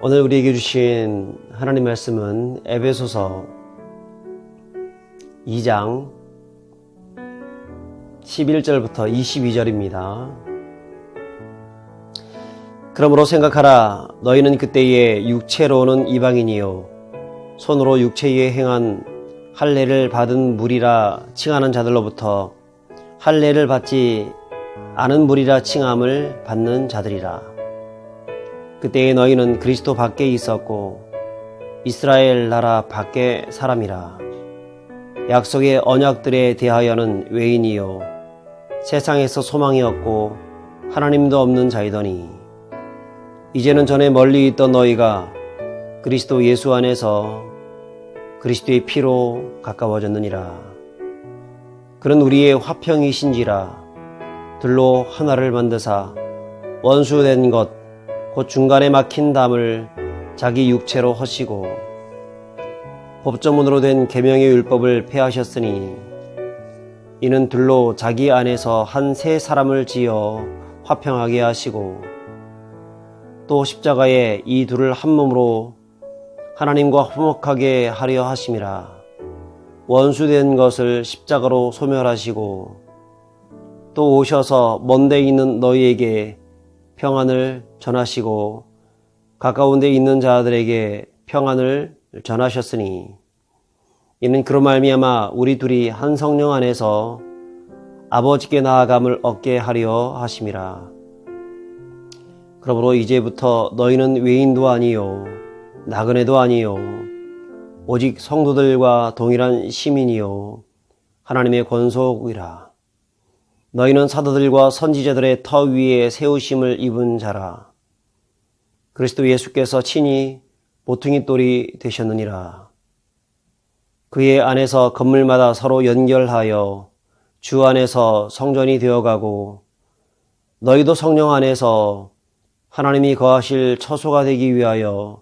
오늘 우리에게 주신 하나님 말씀은 에베소서 2장 11절부터 22절입니다. 그러므로 생각하라. 너희는 그때에 육체로는 이방인이요 손으로 육체에 행한 할례를 받은 무리라 칭하는 자들로부터 할례를 받지 않은 무리라 칭함을 받는 자들이라. 그때에 너희는 그리스도 밖에 있었고 이스라엘 나라 밖에 사람이라. 약속의 언약들에 대하여는 외인이요 세상에서 소망이 없고 하나님도 없는 자이더니 이제는 전에 멀리 있던 너희가 그리스도 예수 안에서 그리스도의 피로 가까워졌느니라. 그는 우리의 화평이신지라 들로 하나를 만드사 원수된 것 곧 중간에 막힌 담을 자기 육체로 허시고 법조문으로 된 계명의 율법을 폐하셨으니 이는 들로 자기 안에서 한 새 사람을 지어 화평하게 하시고 또 십자가에 이 둘을 한 몸으로 하나님과 화목하게 하려 하심이라. 원수된 것을 십자가로 소멸하시고 또 오셔서 먼 데 있는 너희에게 평안을 전하시고 가까운 데 있는 자들에게 평안을 전하셨으니 이는 그로 말미암아 우리 둘이 한 성령 안에서 아버지께 나아감을 얻게 하려 하심이라. 그러므로 이제부터 너희는 외인도 아니요 나그네도 아니요 오직 성도들과 동일한 시민이요 하나님의 권속이라. 너희는 사도들과 선지자들의 터 위에 세우심을 입은 자라. 그리스도 예수께서 친히 모퉁이 돌이 되셨느니라. 그의 안에서 건물마다 서로 연결하여 주 안에서 성전이 되어가고 너희도 성령 안에서 하나님이 거하실 처소가 되기 위하여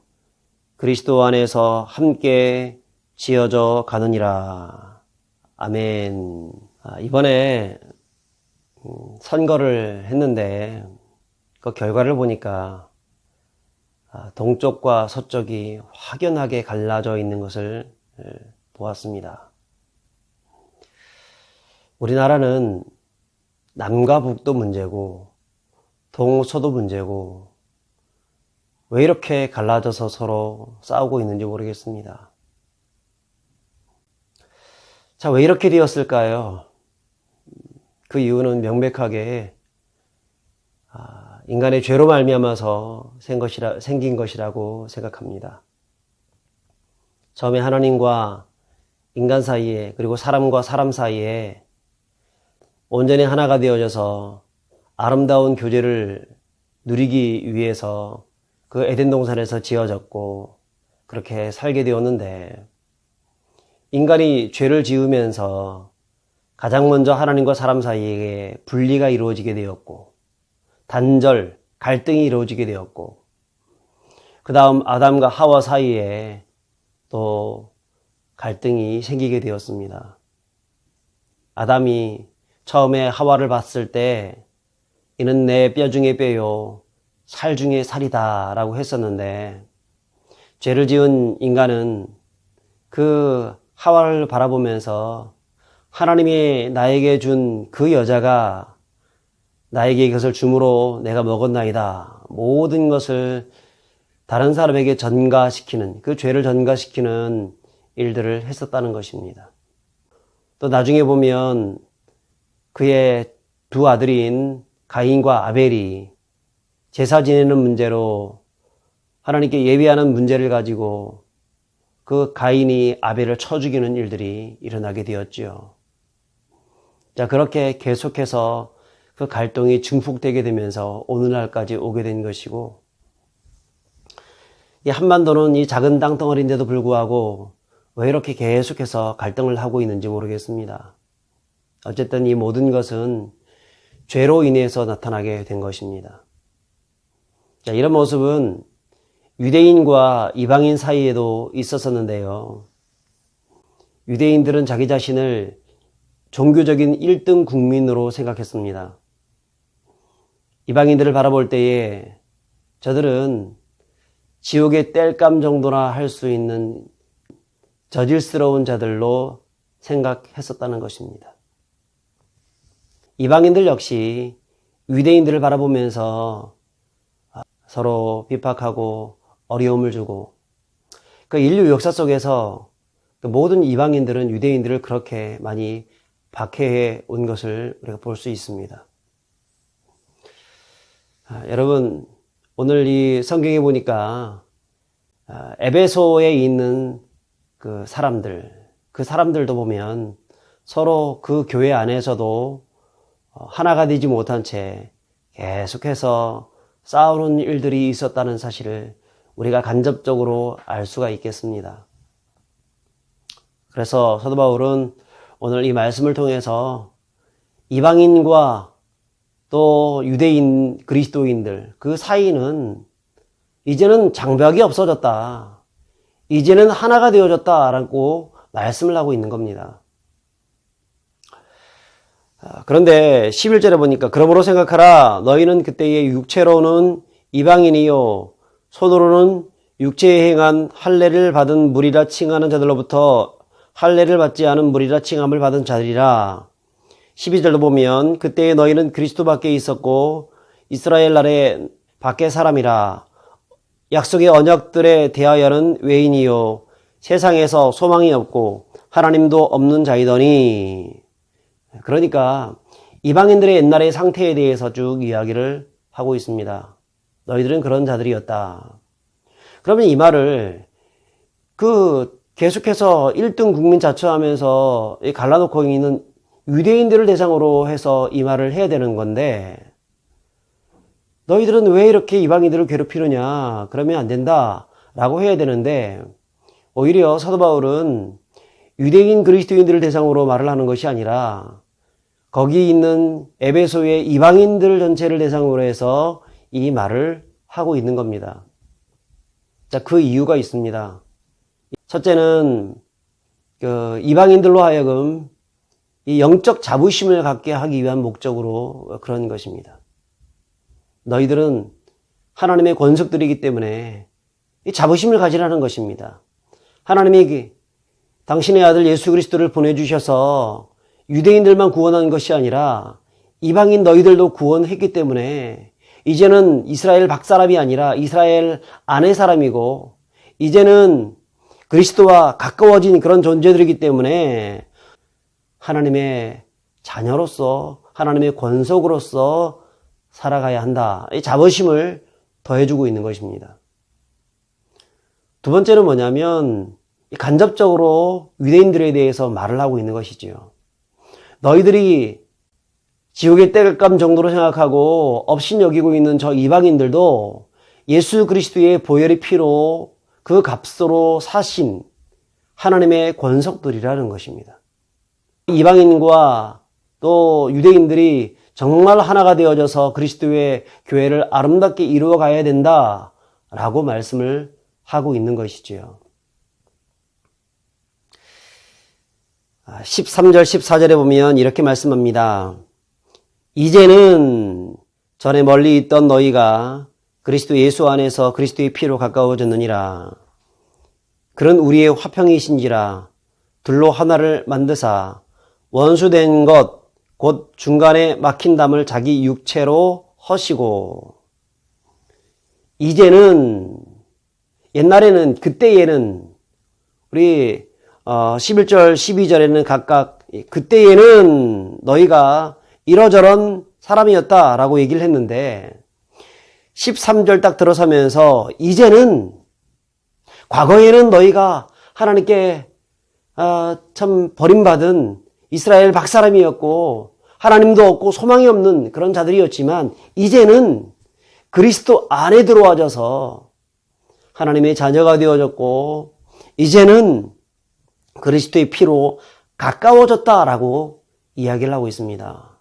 그리스도 안에서 함께 지어져 가느니라. 아멘. 이번에 선거를 했는데 그 결과를 보니까 동쪽과 서쪽이 확연하게 갈라져 있는 것을 보았습니다. 우리나라는 남과 북도 문제고 동서도 문제고 왜 이렇게 갈라져서 서로 싸우고 있는지 모르겠습니다. 자, 왜 이렇게 되었을까요? 그 이유는 명백하게 인간의 죄로 말미암아서 생긴 것이라고 생각합니다. 처음에 하나님과 인간 사이에 그리고 사람과 사람 사이에 온전히 하나가 되어져서 아름다운 교제를 누리기 위해서 그 에덴 동산에서 지어졌고 그렇게 살게 되었는데 인간이 죄를 지으면서 가장 먼저 하나님과 사람 사이에 분리가 이루어지게 되었고 단절, 갈등이 이루어지게 되었고 그 다음 아담과 하와 사이에 또 갈등이 생기게 되었습니다. 아담이 처음에 하와를 봤을 때 이는 내 뼈 중에 뼈요 살 중에 살이다 라고 했었는데 죄를 지은 인간은 그 하와를 바라보면서 하나님이 나에게 준 그 여자가 나에게 이것을 줌으로 내가 먹었나이다. 모든 것을 다른 사람에게 전가시키는 그 죄를 전가시키는 일들을 했었다는 것입니다. 또 나중에 보면 그의 두 아들인 가인과 아벨이 제사 지내는 문제로 하나님께 예배하는 문제를 가지고 그 가인이 아벨을 쳐 죽이는 일들이 일어나게 되었지요. 자, 그렇게 계속해서 그 갈등이 증폭되게 되면서 오늘날까지 오게 된 것이고, 이 한반도는 이 작은 땅덩어리인데도 불구하고 왜 이렇게 계속해서 갈등을 하고 있는지 모르겠습니다. 어쨌든 이 모든 것은 죄로 인해서 나타나게 된 것입니다. 자, 이런 모습은 유대인과 이방인 사이에도 있었었는데요. 유대인들은 자기 자신을 종교적인 1등 국민으로 생각했습니다. 이방인들을 바라볼 때에 저들은 지옥의 땔감 정도나 할 수 있는 저질스러운 자들로 생각했었다는 것입니다. 이방인들 역시 유대인들을 바라보면서 서로 비박하고 어려움을 주고, 그 인류 역사 속에서 모든 이방인들은 유대인들을 그렇게 많이 박해해 온 것을 우리가 볼 수 있습니다. 여러분, 오늘 이 성경에 보니까 에베소에 있는 그 사람들도 보면 서로 그 교회 안에서도 하나가 되지 못한 채 계속해서 싸우는 일들이 있었다는 사실을 우리가 간접적으로 알 수가 있겠습니다. 그래서 사도 바울은 오늘 이 말씀을 통해서 이방인과 또 유대인, 그리스도인들 그 사이는 이제는 장벽이 없어졌다. 이제는 하나가 되어졌다라고 말씀을 하고 있는 겁니다. 그런데 11절에 보니까 그러므로 생각하라. 너희는 그때의 육체로는 이방인이요 손으로는 육체에 행한 할례를 받은 무리라 칭하는 자들로부터 할례를 받지 않은 무리라 칭함을 받은 자들이라. 12절도 보면 그때에 너희는 그리스도 밖에 있었고 이스라엘 나라의 밖의 사람이라. 약속의 언약들에 대하여는 외인이요 세상에서 소망이 없고 하나님도 없는 자이더니. 그러니까 이방인들의 옛날의 상태에 대해서 쭉 이야기를 하고 있습니다. 너희들은 그런 자들이었다. 그러면 이 말을 계속해서 1등 국민 자처하면서 갈라놓고 있는 유대인들을 대상으로 해서 이 말을 해야 되는 건데, 너희들은 왜 이렇게 이방인들을 괴롭히느냐, 그러면 안 된다 라고 해야 되는데, 오히려 사도 바울은 유대인 그리스도인들을 대상으로 말을 하는 것이 아니라 거기 있는 에베소의 이방인들 전체를 대상으로 해서 이 말을 하고 있는 겁니다. 자, 그 이유가 있습니다. 첫째는 이방인들로 하여금 이 영적 자부심을 갖게 하기 위한 목적으로 그런 것입니다. 너희들은 하나님의 권속들이기 때문에 이 자부심을 가지라는 것입니다. 하나님이 당신의 아들 예수 그리스도를 보내주셔서 유대인들만 구원한 것이 아니라 이방인 너희들도 구원했기 때문에 이제는 이스라엘 밖 사람이 아니라 이스라엘 안의 사람이고 이제는 그리스도와 가까워진 그런 존재들이기 때문에 하나님의 자녀로서 하나님의 권속으로서 살아가야 한다. 이 자부심을 더해주고 있는 것입니다. 두 번째는 뭐냐면 간접적으로 유대인들에 대해서 말을 하고 있는 것이지요. 너희들이 지옥의 땔감 정도로 생각하고 업신 여기고 있는 저 이방인들도 예수 그리스도의 보혈의 피로 그 값으로 사신 하나님의 권속들이라는 것입니다. 이방인과 또 유대인들이 정말 하나가 되어져서 그리스도의 교회를 아름답게 이루어 가야 된다라고 말씀을 하고 있는 것이지요. 13절 14절에 보면 이렇게 말씀합니다. 이제는 전에 멀리 있던 너희가 그리스도 예수 안에서 그리스도의 피로 가까워졌느니라. 그는 우리의 화평이신지라. 둘로 하나를 만드사 원수된 것 곧 중간에 막힌 담을 자기 육체로 허시고. 이제는, 옛날에는, 그때에는 우리 11절 12절에는 각각 그때에는 너희가 이러저런 사람이었다라고 얘기를 했는데 13절 딱 들어서면서 이제는, 과거에는 너희가 하나님께 참 버림받은 이스라엘 밖 사람이었고 하나님도 없고 소망이 없는 그런 자들이었지만 이제는 그리스도 안에 들어와져서 하나님의 자녀가 되어졌고 이제는 그리스도의 피로 가까워졌다라고 이야기를 하고 있습니다.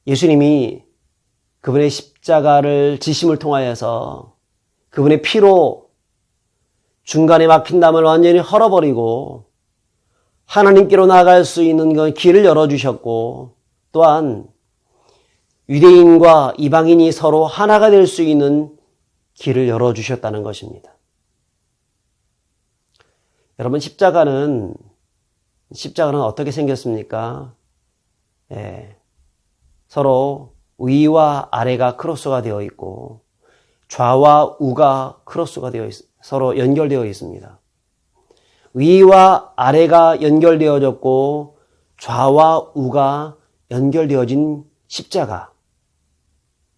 예수님이 그분의 십자가를 지심을 통하여서 그분의 피로 중간에 막힌 담을 완전히 헐어버리고 하나님께로 나아갈 수 있는 그 길을 열어주셨고 또한 유대인과 이방인이 서로 하나가 될 수 있는 길을 열어주셨다는 것입니다. 여러분, 십자가는 어떻게 생겼습니까? 서로 위와 아래가 크로스가 되어 있고 좌와 우가 크로스가 되어 서로 연결되어 있습니다. 위와 아래가 연결되어졌고 좌와 우가 연결되어진 십자가.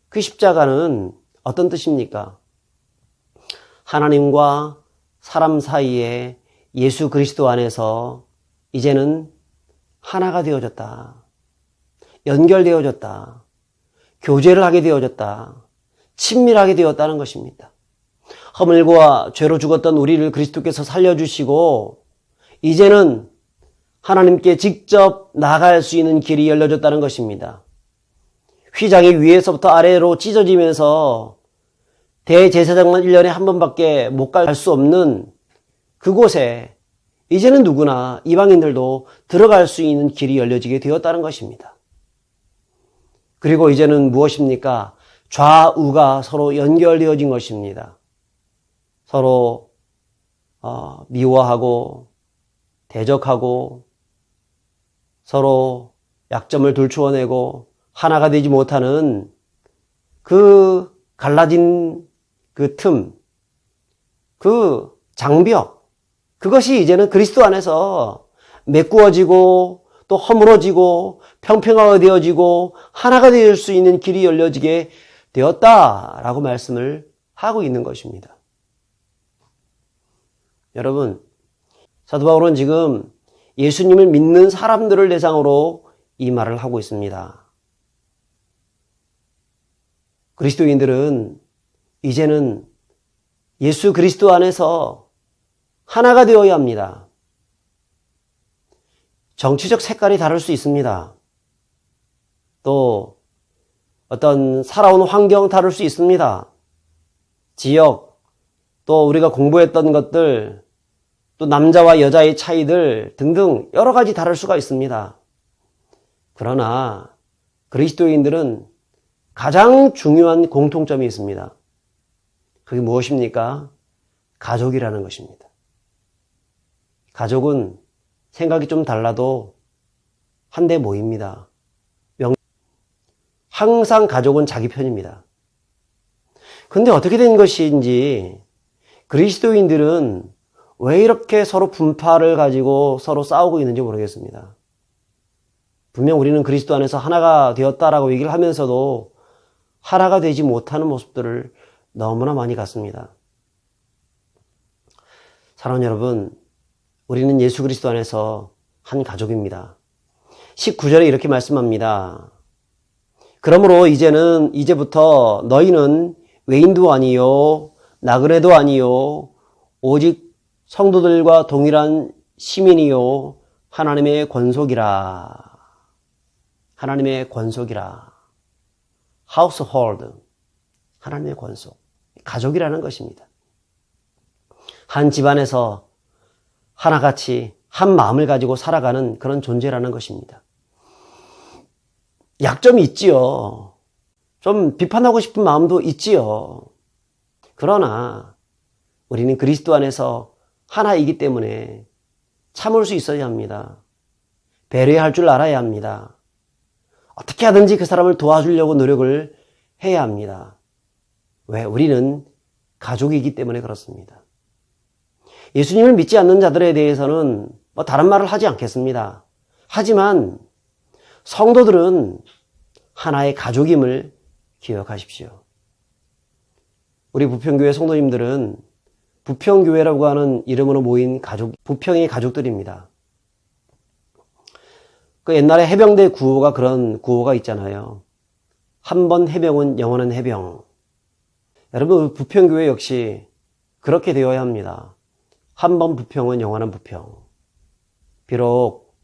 그 십자가는 어떤 뜻입니까? 하나님과 사람 사이에 예수 그리스도 안에서 이제는 하나가 되어졌다. 연결되어졌다. 교제를 하게 되어졌다. 친밀하게 되었다는 것입니다. 허물과 죄로 죽었던 우리를 그리스도께서 살려주시고 이제는 하나님께 직접 나갈 수 있는 길이 열려졌다는 것입니다. 휘장이 위에서부터 아래로 찢어지면서 대제사장만 1년에 한 번밖에 못 갈 수 없는 그곳에 이제는 누구나 이방인들도 들어갈 수 있는 길이 열려지게 되었다는 것입니다. 그리고 이제는 무엇입니까? 좌우가 서로 연결되어진 것입니다. 서로 미워하고 대적하고 서로 약점을 들추어내고 하나가 되지 못하는 그 갈라진 그 틈, 그 장벽, 그것이 이제는 그리스도 안에서 메꾸어지고 또 허물어지고 평평하게 되어지고 하나가 될 수 있는 길이 열려지게 되었다라고 말씀을 하고 있는 것입니다. 여러분, 사도 바울은 지금 예수님을 믿는 사람들을 대상으로 이 말을 하고 있습니다. 그리스도인들은 이제는 예수 그리스도 안에서 하나가 되어야 합니다. 정치적 색깔이 다를 수 있습니다. 또 어떤 살아온 환경 다를 수 있습니다. 지역, 또 우리가 공부했던 것들, 또 남자와 여자의 차이들 등등 여러 가지 다를 수가 있습니다. 그러나 그리스도인들은 가장 중요한 공통점이 있습니다. 그게 무엇입니까? 가족이라는 것입니다. 가족은 생각이 좀 달라도 한데 모입니다. 항상 가족은 자기 편입니다. 그런데 어떻게 된 것인지 그리스도인들은 왜 이렇게 서로 분파를 가지고 서로 싸우고 있는지 모르겠습니다. 분명 우리는 그리스도 안에서 하나가 되었다라고 얘기를 하면서도 하나가 되지 못하는 모습들을 너무나 많이 갖습니다. 사랑하는 여러분, 우리는 예수 그리스도 안에서 한 가족입니다. 19절에 이렇게 말씀합니다. 그러므로 이제부터 너희는 외인도 아니요 나그네도 아니요 오직 성도들과 동일한 시민이요 하나님의 권속이라. 하나님의 권속이라. household. 하나님의 권속. 가족이라는 것입니다. 한 집안에서 하나같이 한 마음을 가지고 살아가는 그런 존재라는 것입니다. 약점이 있지요. 좀 비판하고 싶은 마음도 있지요. 그러나 우리는 그리스도 안에서 하나이기 때문에 참을 수 있어야 합니다. 배려할 줄 알아야 합니다. 어떻게 하든지 그 사람을 도와주려고 노력을 해야 합니다. 왜? 우리는 가족이기 때문에 그렇습니다. 예수님을 믿지 않는 자들에 대해서는 다른 말을 하지 않겠습니다. 하지만 성도들은 하나의 가족임을 기억하십시오. 우리 부평교회 성도님들은 부평교회라고 하는 이름으로 모인 부평의 가족들입니다. 그 옛날에 해병대 구호가 그런 구호가 있잖아요. 한 번 해병은 영원한 해병. 여러분, 부평교회 역시 그렇게 되어야 합니다. 한 번 부평은 영원한 부평. 비록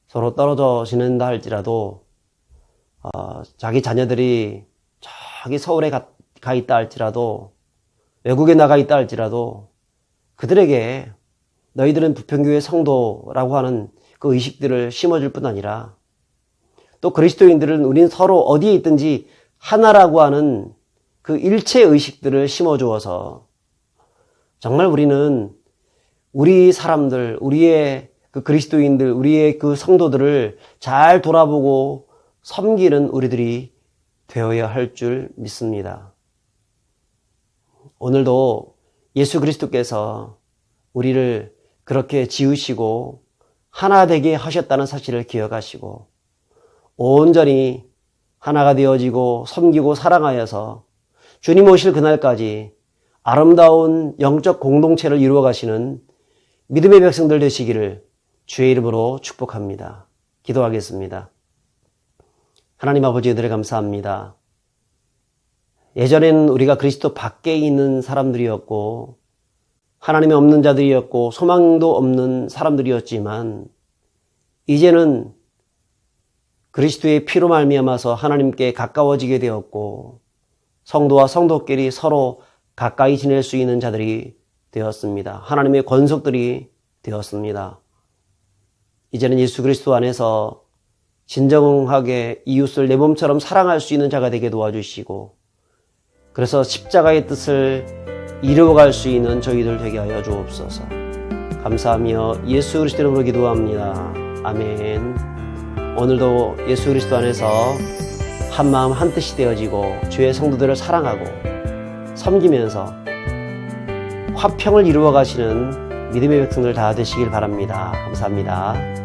서로 떨어져 지낸다 할지라도 자기 자녀들이 저기 서울에 가 있다 할지라도 외국에 나가 있다 할지라도 그들에게 너희들은 부평교회 성도라고 하는 그 의식들을 심어줄 뿐 아니라 또 그리스도인들은 우린 서로 어디에 있든지 하나라고 하는 그 일체 의식들을 심어주어서 정말 우리는 우리 사람들, 우리의 그 그리스도인들, 우리의 그 성도들을 잘 돌아보고 섬기는 우리들이 되어야 할 줄 믿습니다. 오늘도 예수 그리스도께서 우리를 그렇게 지으시고 하나 되게 하셨다는 사실을 기억하시고 온전히 하나가 되어지고 섬기고 사랑하여서 주님 오실 그날까지 아름다운 영적 공동체를 이루어 가시는 믿음의 백성들 되시기를 주의 이름으로 축복합니다. 기도하겠습니다. 하나님 아버지 은혜를 감사합니다. 예전에는 우리가 그리스도 밖에 있는 사람들이었고 하나님이 없는 자들이었고 소망도 없는 사람들이었지만 이제는 그리스도의 피로 말미암아서 하나님께 가까워지게 되었고 성도와 성도끼리 서로 가까이 지낼 수 있는 자들이 되었습니다. 하나님의 권속들이 되었습니다. 이제는 예수 그리스도 안에서 진정하게 이웃을 내 몸처럼 사랑할 수 있는 자가 되게 도와주시고 그래서 십자가의 뜻을 이루어갈 수 있는 저희들 되게 하여 주옵소서. 감사하며 예수 그리스도 이름으로 기도합니다. 아멘. 오늘도 예수 그리스도 안에서 한 마음 한 뜻이 되어지고 주의 성도들을 사랑하고 섬기면서 화평을 이루어 가시는 믿음의 백성들 다 되시길 바랍니다. 감사합니다.